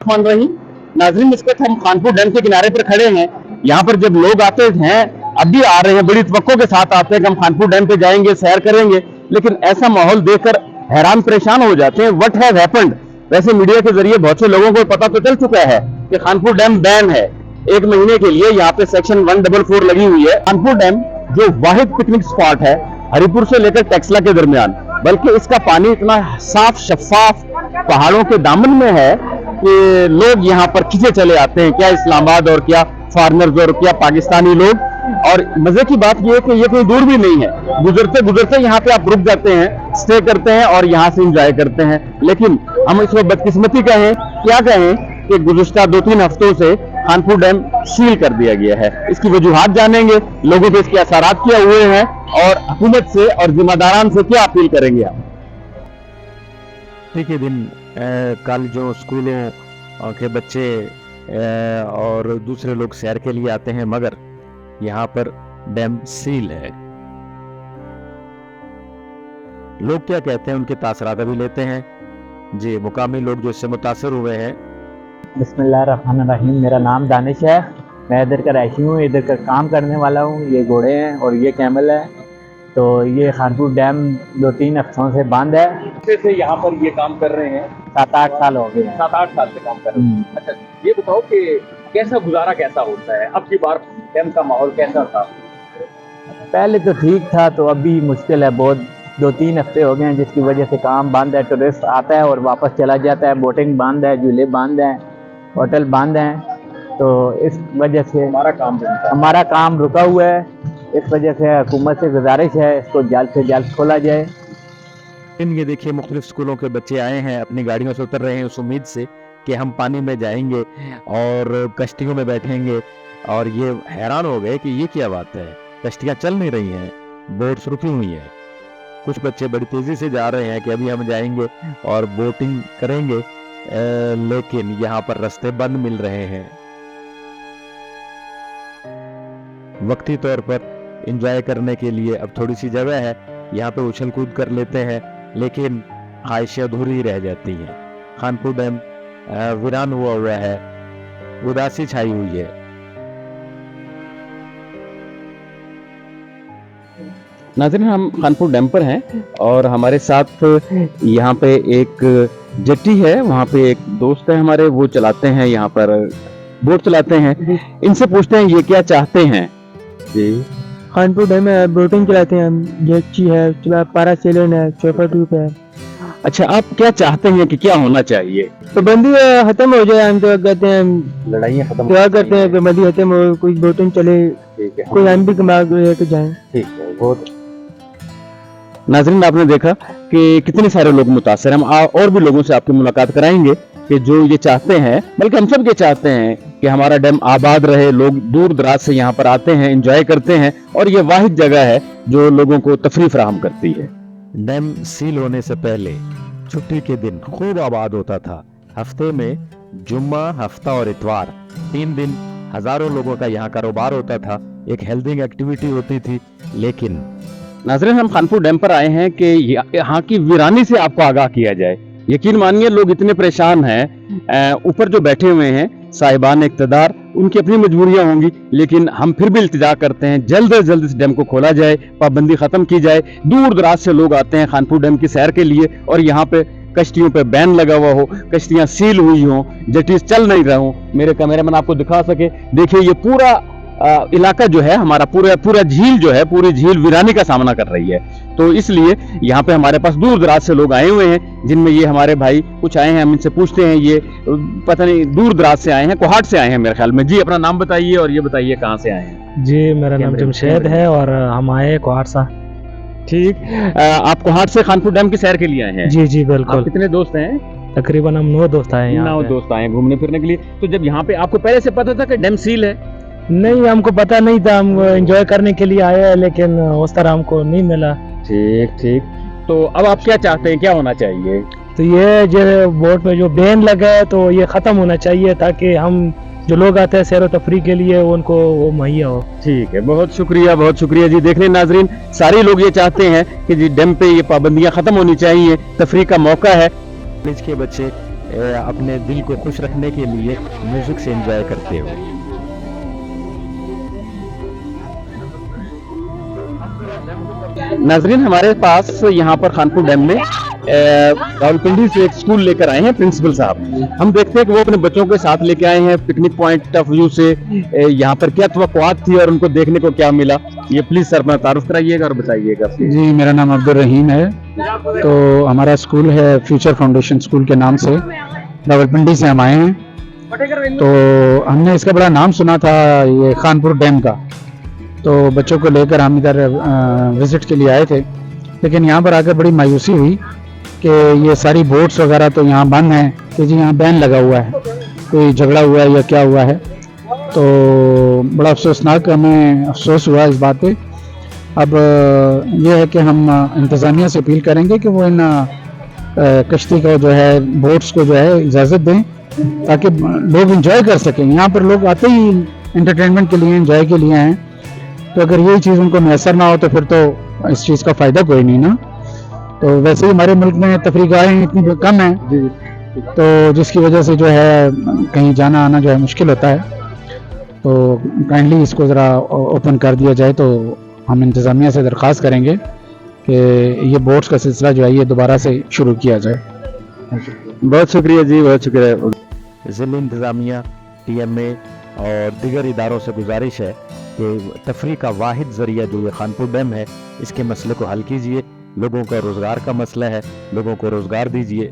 मान रही नाजरीन, इस वक्त हम खानपुर डैम के किनारे पर खड़े हैं। यहाँ पर जब लोग आते हैं, अब भी आ रहे हैं, बड़ी तवक्को के साथ आते हैं कि हम खानपुर डैम पे जाएंगे, सैर करेंगे, लेकिन ऐसा माहौल देखकर हैरान परेशान हो जाते हैं। What has happened? वैसे मीडिया के जरिए बहुत से लोगों को पता तो चल चुका है कि खानपुर डैम बैन है 1 महीने के लिए। यहाँ पे सेक्शन 144 लगी हुई है। खानपुर डैम जो वाहिद पिकनिक स्पॉट है हरिपुर से लेकर टेक्सला के दरमियान, बल्कि इसका पानी इतना साफ शफाफ पहाड़ों के दामन में है कि लोग यहाँ पर खिंचे चले आते हैं, क्या इस्लामाबाद और क्या फॉरेनर्स और क्या पाकिस्तानी लोग। और मजे की बात यह है कि ये कोई दूर भी नहीं है, गुजरते गुजरते यहाँ पे आप रुक जाते हैं, स्टे करते हैं और यहाँ से एंजॉय करते हैं। लेकिन हम इसमें बदकिस्मती कहें क्या कहें कि गुज़िश्ता 2-3 हफ्तों से खानपुर डैम सील कर दिया गया है। इसकी वजूहात जानेंगे, लोगों पे इसके असरात क्या हुए हैं और हुकूमत से और जिम्मेदारान से क्या अपील करेंगे आप। के दिन कल जो स्कूलों के बच्चे और दूसरे लोग सैर के लिए आते हैं, मगर यहाँ पर डैम सील है। लोग क्या कहते हैं, उनके तासरात भी लेते हैं। जी, मुकामी लोग जो इससे मुतासर हुए हैं। बिस्मिल्लाहिर्रहमानिर्रहीम। मेरा नाम दानिश है, मैं इधर का रहायशी हूँ, इधर का काम करने वाला हूँ। ये घोड़े हैं और ये कैमल है। तो ये खानपुर डैम 2-3 हफ्तों से बंद है। से यहाँ पर ये काम कर रहे हैं 7-8 साल हो गए हैं। 7-8 साल से काम कर रहे हैं। अच्छा, ये बताओ कि कैसा गुजारा कैसा होता है अब की बार, डैम का माहौल कैसा था? पहले तो ठीक था, तो अभी मुश्किल है बहुत। 2-3 हफ्ते हो गए हैं जिसकी वजह से काम बंद है। टूरिस्ट आता है और वापस चला जाता है। बोटिंग बंद है, झूले बंद हैं, होटल बंद हैं। तो इस वजह से हमारा काम रुका हुआ है। इस वजह से हुकूमत से गुजारिश है इसको जल्द से जल्द खोला जाए। ये देखिए, मुख्तलिफ स्कूलों के बच्चे आए हैं, अपनी गाड़ियों से उतर रहे हैं उस उम्मीद से कि हम पानी में जाएंगे और कश्तियों में बैठेंगे, और ये हैरान हो गए कि ये क्या बात है, कश्तियाँ चल नहीं रही हैं, बोट्स रुकी हुई हैं। कुछ बच्चे बड़ी तेजी से जा रहे हैं कि अभी हम जाएंगे और बोटिंग करेंगे, लेकिन यहाँ पर रास्ते बंद मिल रहे हैं। वक्ती तौर पर एंजॉय करने के लिए अब थोड़ी सी जगह है, यहाँ पे उछल कूद कर लेते हैं, लेकिन ख्वाहिशें अधूरी रह जाती हैं। खानपुर डैम वीरान हुआ है, उदासी छाई हुई है। नाज़रीन, हम खानपुर डैम पर हैं और हमारे साथ यहाँ पे एक जेट्टी है, वहाँ पे एक दोस्त है हमारे, वो चलाते हैं, यहाँ पर बोट चलाते हैं। इनसे पूछते हैं ये क्या चाहते हैं। जी, खानपुर डैम में बोटिंग चलाते हैं हम, जेट्टी है, पैरासेलिंग है, चौपर ट्यूब है। अच्छा, आप क्या चाहते हैं कि क्या होना चाहिए? पाबंदी खत्म हो जाए, हम तो कहते हैं लड़ाइयाँ खत्म क्या करते हैं, पाबंदी खत्म हो, कोई बोटिंग चले, ठीक है, कोई हम भी कमा लेके जाए। ठीक है, बहुत। नाज़रीन, आपने देखा कि कितने सारे लोग मुतासर हैं। हम और भी लोगों से आपकी मुलाकात कराएंगे कि जो ये चाहते हैं, बल्कि हम सब ये चाहते हैं कि हमारा डैम आबाद रहे। लोग दूर दराज से यहाँ पर आते हैं, एंजॉय करते हैं, और ये वाहिद जगह है जो लोगों को तफरीह फराहम करती है। डैम सील होने से पहले छुट्टी के दिन खूब आबाद होता था। हफ्ते में जुम्मा, हफ्ता और इतवार 3 दिन हजारों लोगों का यहाँ कारोबार होता था, एक हेल्थिंग एक्टिविटी होती थी। लेकिन नाज़रीन, हम खानपुर डैम पर आए हैं कि यहाँ की वीरानी से आपको आगाह किया जाए। यकीन मानिए, लोग इतने परेशान हैं, ऊपर जो बैठे हुए हैं साहिबान इक़्तिदार, उनकी अपनी मजबूरियां होंगी, लेकिन हम फिर भी इल्तिजा करते हैं जल्द से जल्द इस डैम को खोला जाए, पाबंदी खत्म की जाए। दूर दराज से लोग आते हैं खानपुर डैम की सैर के लिए, और यहाँ पे कश्तियों पे बैन लगा हुआ हो, कश्तियां सील हुई हों, जेटीज चल नहीं रहा हूँ। मेरे कैमरामैन आपको दिखा सके, देखिए ये पूरा इलाका जो है हमारा, पूरा झील जो है, पूरी झील वीरानी का सामना कर रही है। तो इसलिए यहाँ पे हमारे पास दूर दराज से लोग आए हुए हैं, जिनमें ये हमारे भाई कुछ आए हैं। हम इनसे पूछते हैं, ये पता नहीं दूर दराज से आए हैं, कोहाट से आए हैं मेरे ख्याल में। जी, अपना नाम बताइए और ये बताइए कहाँ से आए हैं। जी, मेरा नाम जमशेद है और हम आए कोहाट से। ठीक, आप कोहाट से खानपुर डैम की सैर के लिए आए हैं? जी जी बिल्कुल। कितने दोस्त हैं? तकरीबन हम 9 दोस्त आए हैं। 9 दोस्त आए हैं घूमने फिरने के लिए। तो जब यहाँ पे आपको पहले से पता था कि डैम सील है? नहीं, हमको पता नहीं था, हम एंजॉय करने के लिए आए हैं, लेकिन उस तरह हमको नहीं मिला। ठीक ठीक, तो अब आप क्या चाहते हैं, क्या होना चाहिए? तो ये जो बोट में जो बैन लगा है, तो ये खत्म होना चाहिए, ताकि हम जो लोग आते हैं सैर व तफरीह के लिए उनको वो मुहैया हो। ठीक है, बहुत शुक्रिया जी। देख लें नाजरीन, सारे लोग ये चाहते हैं कि जी डैम पे ये पाबंदियां खत्म होनी चाहिए, तफरीह का मौका है। कॉलेज के बच्चे अपने दिल को खुश रखने के लिए म्यूजिक से एंजॉय करते हुए। नाजरीन, हमारे पास यहाँ पर खानपुर डैम में रावलपिंडी से एक स्कूल लेकर आए हैं प्रिंसिपल साहब। हम देखते हैं कि वो अपने बच्चों के साथ लेके आए हैं पिकनिक पॉइंट ऑफ व्यू से। यहाँ पर क्या तवक्कुआत थी और उनको देखने को क्या मिला, ये प्लीज सर अपना तारुफ कराइएगा और बताइएगा। जी, मेरा नाम अब्दुल रहीम है। तो हमारा स्कूल है फ्यूचर फाउंडेशन स्कूल के नाम से, रावलपिंडी से हम आए हैं। तो हमने इसका बड़ा नाम सुना था, ये खानपुर डैम का, तो बच्चों को लेकर हम इधर विजिट के लिए आए थे। लेकिन यहाँ पर आकर बड़ी मायूसी हुई कि ये सारी बोट्स वगैरह तो यहाँ बंद हैं, कि जी यहाँ बैन लगा हुआ है, कोई झगड़ा हुआ है या क्या हुआ है। तो बड़ा अफसोसनाक हमें अफसोस हुआ इस बात पे। अब ये है कि हम इंतज़ामिया से अपील करेंगे कि वो इन कश्ती को जो है, बोट्स को जो है इजाज़त दें, ताकि लोग इंजॉय कर सकें। यहाँ पर लोग आते ही एंटरटेनमेंट के लिए, इंजॉय के लिए हैं। तो अगर यही चीज़ उनको मैसर ना हो तो फिर तो इस चीज़ का फ़ायदा कोई नहीं ना। तो वैसे ही हमारे मुल्क में तफरीगाहें इतनी कम हैं, तो जिसकी वजह से जो है कहीं जाना आना जो है मुश्किल होता है। तो काइंडली इसको ज़रा ओपन कर दिया जाए। तो हम इंतज़ामिया से दरख्वास्त करेंगे कि ये बोट्स का सिलसिला जो है ये दोबारा से शुरू किया जाए। बहुत शुक्रिया जी, बहुत शुक्रिया। ज़िला इंतज़ामिया, TMA और दीगर इदारों से गुजारिश है कि तफरी का वाहिद ज़रिया जो ये खानपुर डैम है, इसके मसले को हल कीजिए। लोगों का रोज़गार का मसला है, लोगों को रोज़गार दीजिए।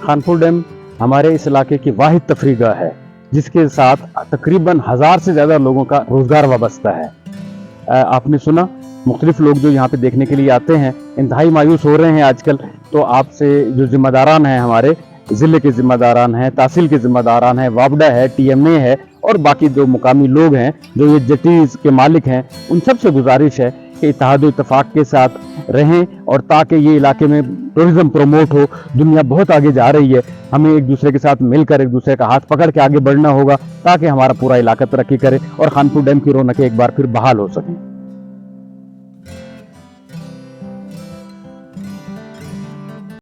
खानपुर डैम हमारे इस इलाके की वाहिद तफरीगाह है, जिसके साथ तकरीबन 1000 से ज़्यादा लोगों का रोज़गार वाबस्ता है। आपने सुना, मुख्तलिफ लोग जो यहाँ पे देखने के लिए आते हैं इंतहाई मायूस हो रहे हैं आजकल। तो आपसे जो जिम्मेदारान हैं, हमारे ज़िले के जिम्मेदारान हैं, तहसील के जिम्मेदारान हैं, वापडा है, TMA है और बाकी जो मुकामी लोग हैं जो ये जेटीज़ के मालिक हैं, उन सब से गुजारिश है कि इत्तेहाद और इत्तेफाक के साथ रहें, और ताकि ये इलाके में टूरिज़्म प्रमोट हो। दुनिया बहुत आगे जा रही है, हमें एक दूसरे के साथ मिलकर, एक दूसरे का हाथ पकड़ के आगे बढ़ना होगा, ताकि हमारा पूरा इलाका तरक्की करे और खानपुर डैम की रौनकें एक बार फिर बहाल हो सकें।